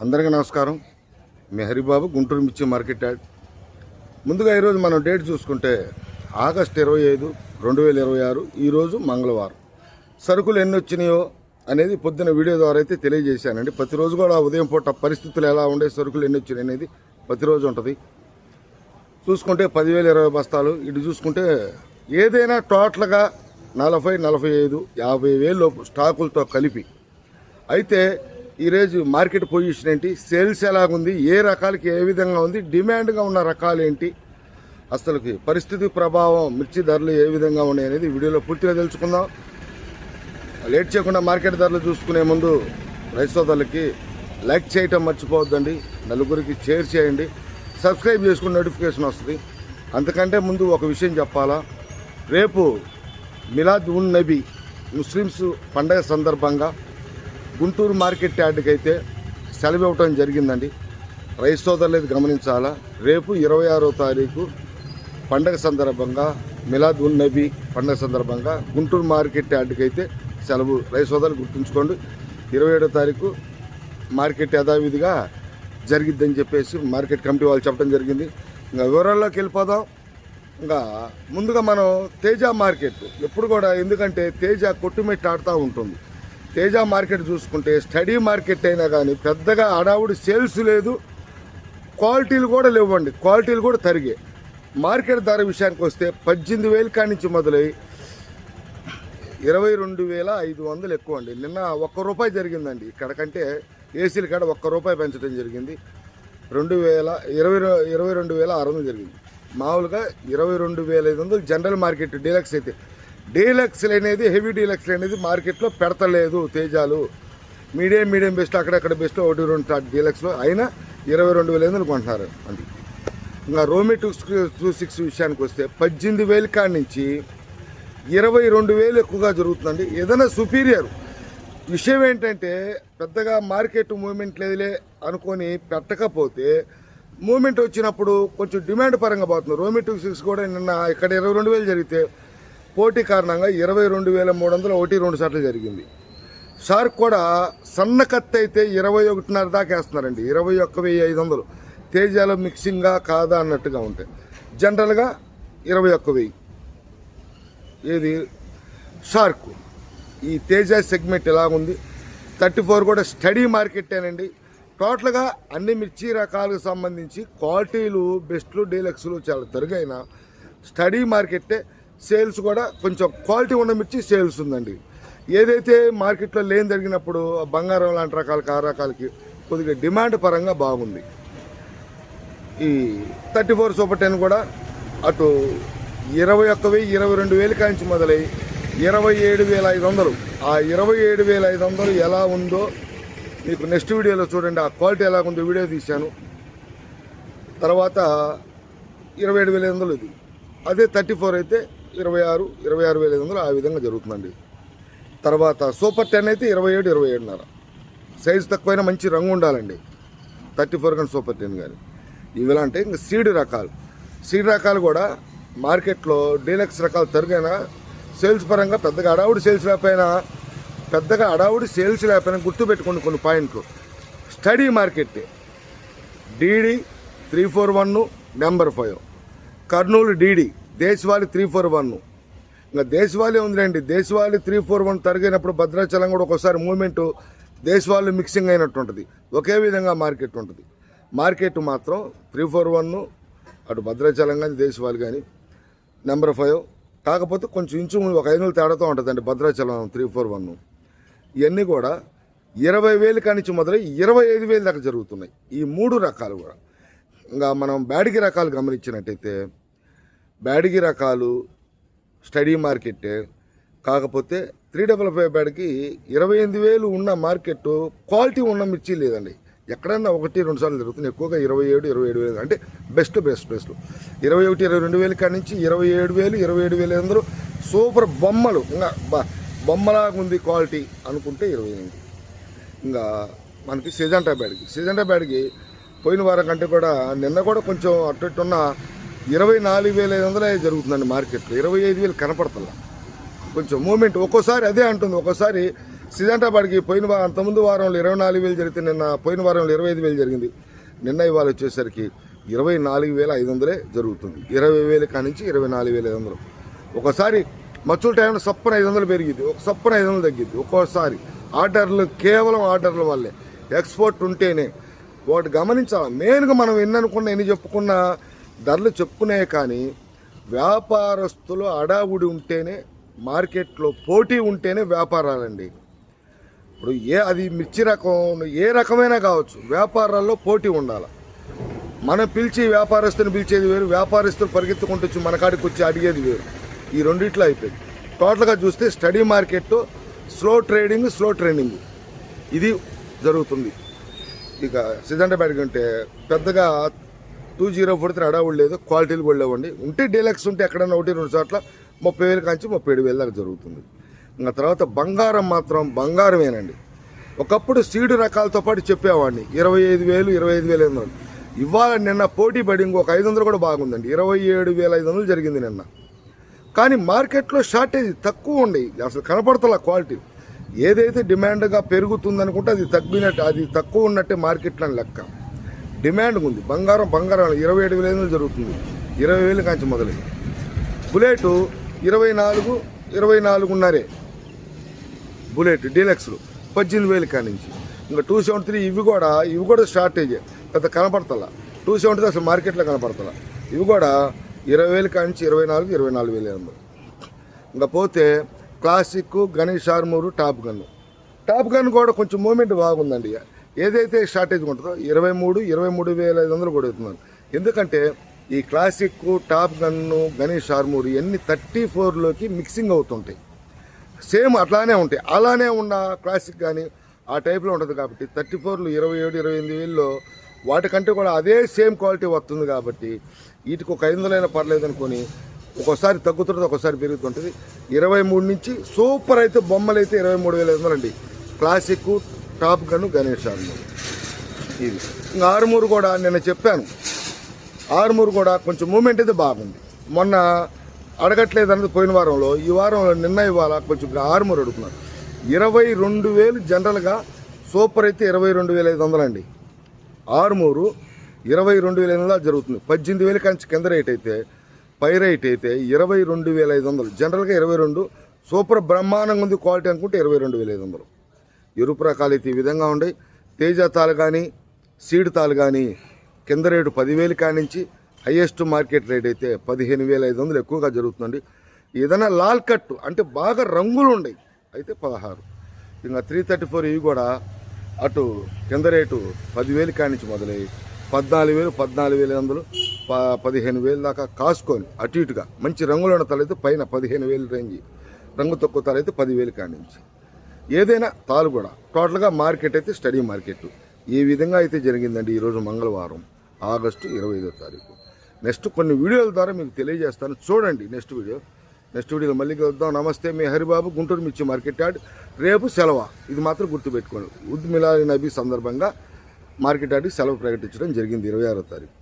అందరికీ నమస్కారం. మీ హరిబాబు, గుంటూరు మిర్చి మార్కెట్ యార్డ్. ముందుగా ఈరోజు మనం డేట్ చూసుకుంటే ఆగస్టు 25, 2026. ఈరోజు మంగళవారం. సరుకులు ఎన్ని వచ్చినాయో అనేది పొద్దున్న వీడియో ద్వారా అయితే తెలియజేశానండి. ప్రతిరోజు కూడా ఉదయం పూట పరిస్థితులు ఎలా ఉండే, సరుకులు ఎన్ని వచ్చినాయి అనేది ప్రతిరోజు ఉంటుంది. చూసుకుంటే 10,020 బస్తాలు. ఇటు చూసుకుంటే ఏదైనా టోటల్గా 40, 45, 50,000 లోపు స్టాకులతో కలిపి. అయితే ఈరోజు మార్కెట్ పొజిషన్ ఏంటి, సేల్స్ ఎలాగుంది, ఏ రకాలకి ఏ విధంగా ఉంది, డిమాండ్గా ఉన్న రకాలు ఏంటి, అసలుకి పరిస్థితి ప్రభావం మిర్చి ధరలు ఏ విధంగా ఉన్నాయి అనేది వీడియోలో పూర్తిగా తెలుసుకుందాం. లేట్ చేయకుండా మార్కెట్ ధరలు చూసుకునే ముందు రైతు సోదరులకి లైక్ చేయటం మర్చిపోవద్దండి, నలుగురికి షేర్ చేయండి, సబ్స్క్రైబ్ చేసుకుని నోటిఫికేషన్ వస్తుంది. అంతకంటే ముందు ఒక విషయం చెప్పాలా, రేపు మిలాద్ ఉన్ నబీ ముస్లిమ్స్ పండగ సందర్భంగా గుంటూరు మార్కెట్ యార్డ్కి అయితే సెలవు ఇవ్వటం జరిగిందండి. రైతు సోదరులు గమనించాలా, రేపు 26వ తారీఖు పండగ సందర్భంగా, మిలాద్ ఉన్ నబీ పండగ సందర్భంగా గుంటూరు మార్కెట్ యార్డ్కి అయితే సెలవు. రైతు సోదరులు గుర్తుంచుకోండి, 27వ తారీఖు మార్కెట్ యథావిధిగా జరిగిద్దని చెప్పేసి మార్కెట్ కమిటీ వాళ్ళు చెప్పడం జరిగింది. ఇంకా వివరాల్లోకి వెళ్ళిపోదాం. ఇంకా ముందుగా మనం తేజ మార్కెట్ ఎప్పుడు కూడా, ఎందుకంటే తేజ కొట్టుమెట్టు ఆడుతూ ఉంటుంది. తేజ మార్కెట్ చూసుకుంటే స్టడీ మార్కెట్ అయినా కానీ పెద్దగా అడావుడి సేల్స్ లేదు, క్వాలిటీలు కూడా లేవండి, క్వాలిటీలు కూడా తరిగే. మార్కెట్ ధర విషయానికి వస్తే 18,000 కాడి నుంచి మొదలై 22,500 ఎక్కువ అండి. నిన్న ₹1 జరిగిందండి. ఇక్కడ కంటే ఏసీల కాడ ₹1 పెంచడం జరిగింది. 22,600 జరిగింది. మామూలుగా 22,500 జనరల్ మార్కెట్. డీలక్స్ అయితే, డీలక్స్లు అనేది, హెవీ డీలక్స్లు అనేది మార్కెట్లో పెడతలేదు తేజాలు. మీడియం బెస్ట్, అక్కడక్కడ బెస్ట్ 1-2 డీలక్స్లో అయినా 22,500 కొంటున్నారు అండి. ఇంకా రోమి 226 విషయానికి వస్తే 18,000 కాడి నుంచి 22,000 ఎక్కువగా జరుగుతుందండి. ఏదైనా సుపీరియర్ విషయం ఏంటంటే, పెద్దగా మార్కెట్ మూవ్మెంట్ లేదులే అనుకొని పెట్టకపోతే, మూవ్మెంట్ వచ్చినప్పుడు కొంచెం డిమాండ్ పరంగా పోతుంది. రోమి 226 కూడా నిన్న ఇక్కడ 22,000 జరిగితే పోటీ కారణంగా 22,300 1-2 సార్లు జరిగింది. షార్క్ కూడా సన్న కత్తి అయితే 21,500 దాకా వేస్తున్నారండి. 21,500 తేజాలో మిక్సింగ్గా కాదా అన్నట్టుగా ఉంటాయి. జనరల్గా 21,000 ఏది షార్క్. ఈ తేజ సెగ్మెంట్ ఎలాగుంది, 34 కూడా స్టడీ మార్కెట్టేనండి. టోటల్గా అన్ని మిర్చి రకాలకు సంబంధించి క్వాలిటీలు బెస్ట్లు డీలక్స్లు చాలా తరుగైన స్టడీ మార్కెట్టే. సేల్స్ కూడా కొంచెం క్వాలిటీ ఉన్న మిర్చి సేల్స్ ఉందండి. ఏదైతే మార్కెట్లో లేని జరిగినప్పుడు బంగారం లాంటి రకాలకి, ఆ రకాలకి కొద్దిగా డిమాండ్ పరంగా బాగుంది. ఈ 34 సూపర్ 10 కూడా అటు 21,000, 22,000 కాంచి మొదలై 27,500. ఆ 27,500 ఎలా ఉందో మీకు నెక్స్ట్ వీడియోలో చూడండి. ఆ క్వాలిటీ ఎలా ఉందో వీడియో తీశాను. తర్వాత 27,500 ఇది. అదే 34 అయితే 26,500 ఆ విధంగా జరుగుతుందండి. తర్వాత సూపర్ 10 అయితే 27, 27.5. సైజు తక్కువైనా మంచి రంగు ఉండాలండి. 34 కానీ సూపర్ 10 కానీ. ఇవిలా అంటే ఇంకా సీడ్ రకాలు కూడా మార్కెట్లో డీలక్స్ రకాలు తరుగైనా సేల్స్ పరంగా పెద్దగా అడావుడి సేల్స్ లేకపోయినా గుర్తుపెట్టుకోండి కొన్ని పాయింట్లు. Study market DD 341 number 5, Kurnool DD, దేశవాళి 341. ఇంకా దేశవాళి ఉందిలేండి. దేశవాళి 341 తరిగినప్పుడు భద్రాచలం కూడా ఒకసారి మూవ్మెంట్ దేశవాళి మిక్సింగ్ అయినట్టు ఉంటుంది. ఒకే విధంగా మార్కెట్ ఉంటుంది. మార్కెట్ మాత్రం 341 అటు భద్రాచలం కానీ దేశవాళి కానీ నెంబర్ 5. కాకపోతే కొంచెం ఇంచు ఒక 500 తేడాతో ఉంటుందండి భద్రాచలం 341. ఇవన్నీ కూడా 20,000 కాడి నుంచి మొదలై 25,000 దాకా జరుగుతున్నాయి ఈ 3 రకాలు కూడా. ఇంకా మనం బ్యాడిగి రకాలు గమనించినట్టయితే, బ్యాడిగి రకాలు స్టడీ మార్కెట్టే. కాకపోతే 355 బ్యాడ్కి 28,000 ఉన్న మార్కెట్, క్వాలిటీ ఉన్న మిర్చి లేదండి. ఎక్కడన్నా 1-2 సార్లు జరుగుతుంది. ఎక్కువగా 27, 27,000 అంటే బెస్ట్ 21, 22,000 కాడి నుంచి 27,000, 27,500 సూపర్ బొమ్మలు. ఇంకా బొమ్మలాగా ఉంది క్వాలిటీ అనుకుంటే 28. ఇంకా మనకి సిజంటా బ్యాడ్కి పోయిన వారం కంటే కూడా నిన్న కూడా కొంచెం అటు ఉన్న 24,500 జరుగుతుందండి మార్కెట్లో. 25,000 కనపడుతుందా కొంచెం మూమెంట్. ఒక్కోసారి అదే అంటుంది, ఒక్కోసారి సిజంటా బాడికి అంతకుముందు వారంలో 24,000 జరిగితే పోయిన వారంలో 25,000 జరిగింది. నిన్న ఇవాళ వచ్చేసరికి 24,500 జరుగుతుంది. 20,000 కానించి 24,500. ఒకసారి మచ్చుల టైంలో సప్పన 500 పెరిగింది, ఒక సప్పన 500 తగ్గింది. ఒక్కోసారి కేవలం ఆర్డర్ల వల్లే. ఎక్స్పోర్ట్ ఉంటేనే వాటి గమనించాలి. మెయిన్గా మనం ఎన్ని చెప్పుకున్నా ధరలు చెప్పుకునే, కానీ వ్యాపారస్తులు అడావుడి ఉంటేనే, మార్కెట్లో పోటీ ఉంటేనే వ్యాపారాలండి. ఇప్పుడు అది మిర్చి రకం ఏ రకమైనా కావచ్చు, వ్యాపారాల్లో పోటీ ఉండాలి. మనం వ్యాపారస్తుని పిలిచేది వేరు, వ్యాపారస్తులు పరిగెత్తుకుంటూ వచ్చి మన కాడికి వచ్చి అడిగేది వేరు. ఈ రెండిట్లో అయిపోయింది. టోటల్గా చూస్తే స్టడీ మార్కెట్, స్లో ట్రేడింగ్ ఇది జరుగుతుంది. ఇక సిజంటా బ్యాడ్ కంటే పెద్దగా 2043 అడావుడు లేదు, క్వాలిటీలు కూడా లేవండి. ఉంటే డీలక్స్ ఉంటే ఎక్కడన్నా 1-2 చోట్ల 30,000 కాంచి 37,000 దాకా జరుగుతుంది. ఇంకా తర్వాత బంగారం మాత్రం బంగారమేనండి. ఒకప్పుడు సీడు రకాలతో పాటు చెప్పేవాడిని 25,000, 25,500. ఇవాళ నిన్న పోటీ పడి ఇంకొక 500 కూడా బాగుందండి. 27,500 జరిగింది నిన్న. కానీ మార్కెట్లో షార్టేజ్ తక్కువ ఉండి అసలు కనపడతల క్వాలిటీ. ఏదైతే డిమాండ్గా పెరుగుతుంది అనుకుంటే అది తక్కువ ఉన్నట్టే మార్కెట్లో లెక్క. డిమాండ్ ఉంది. బంగారం 27,500 జరుగుతుంది. 20,000 కాంచి మొదలైంది. బుల్లెట్ 24,500 బుల్లెట్ డీలక్స్లు 18,000 కానించి. ఇంకా 273 ఇవి కూడా షార్టేజే, పెద్ద కనపడతలా. 273 అసలు మార్కెట్లో కనపడతలా. ఇవి కూడా 20,000 కానించి 24,500. ఇంకా పోతే classic, Ganesh Armoor, top gun కూడా కొంచెం మూమెంట్ బాగుందండి. ఏదైతే షార్టేజ్ ఉంటుందో 23,500 కూడా అవుతున్నాను. ఎందుకంటే ఈ classic, top gun, Ganesh Armoor ఇవన్నీ 34లోకి మిక్సింగ్ అవుతుంటాయి. సేమ్ అట్లానే ఉంటాయి. అలానే ఉన్న క్లాసిక్ కానీ ఆ టైప్లో ఉంటుంది కాబట్టి 34లు 27,000-28,000లో వాటికంటే కూడా అదే సేమ్ క్వాలిటీ వస్తుంది. కాబట్టి వీటికి ఒక 500 పర్లేదు అనుకొని ఒక్కోసారి తగ్గుతుంది, ఒక్కోసారి పెరుగుతుంటుంది. 23 నుంచి సూపర్ అయితే బొమ్మలు అయితే 23,500 అండి. Classic, top gun, Ganesh Armoor ఇది. ఇంకా ఆర్మూరు కూడా నిన్న చెప్పాను, ఆర్మూరు కూడా కొంచెం మూమెంట్ అయితే బాగుంది. మొన్న అడగట్లేదు అన్నది పోయిన వారంలో, ఈ వారంలో నిన్న ఇవాళ కొంచెం ఆర్మూరు అడుగుతున్నారు. 22,000 జనరల్గా, సూపర్ అయితే 22,500 అండి. ఆర్మూరు 22,500 జరుగుతుంది. 18,000 కంచి కింద రేట్ అయితే, పై రేట్ అయితే 22,500. జనరల్గా 22, సూపర్ బ్రహ్మాండంగా ఉంది క్వాలిటీ అనుకుంటే 22,500. ఎరుపు రకాలు అయితే ఈ విధంగా ఉన్నాయి. తేజ తాలు కానీ, సీడ్ తాలు కానీ కింద రేటు 10,000 కానించి, హయ్యెస్ట్ మార్కెట్ రేట్ అయితే 15,500 ఎక్కువగా జరుగుతుందండి. ఏదైనా లాల్ కట్టు అంటే బాగా రంగులు ఉన్నాయి అయితే 16. ఇంకా 334 ఇవి కూడా అటు కింద రేటు 10,000 కానించి మొదలై 14,000, 14,500, 15,000 దాకా కాసుకొని అటు ఇటుగా మంచి రంగులు ఉన్న తాలైతే పైన 15,000 రేంజ్, రంగు తక్కువ తాలైతే 10,000 కానించి. ఏదైనా తాలు కూడా టోటల్గా మార్కెట్ అయితే స్టడీ మార్కెట్ ఈ విధంగా అయితే జరిగిందండి. ఈరోజు మంగళవారం, ఆగస్టు 25వ తారీఖు. నెక్స్ట్ కొన్ని వీడియోల ద్వారా మీకు తెలియజేస్తాను, చూడండి. నెక్స్ట్ వీడియోలో మళ్ళీ కలుద్దాం. నమస్తే, మీ హరిబాబు, గుంటూరు మిర్చి మార్కెట్ యార్డ్. రేపు సెలవు, ఇది మాత్రం గుర్తుపెట్టుకోండి. ఉద్ మిలాది నబీ సందర్భంగా మార్కెట్ యార్డ్కి సెలవు ప్రకటించడం జరిగింది 26వ తారీఖు.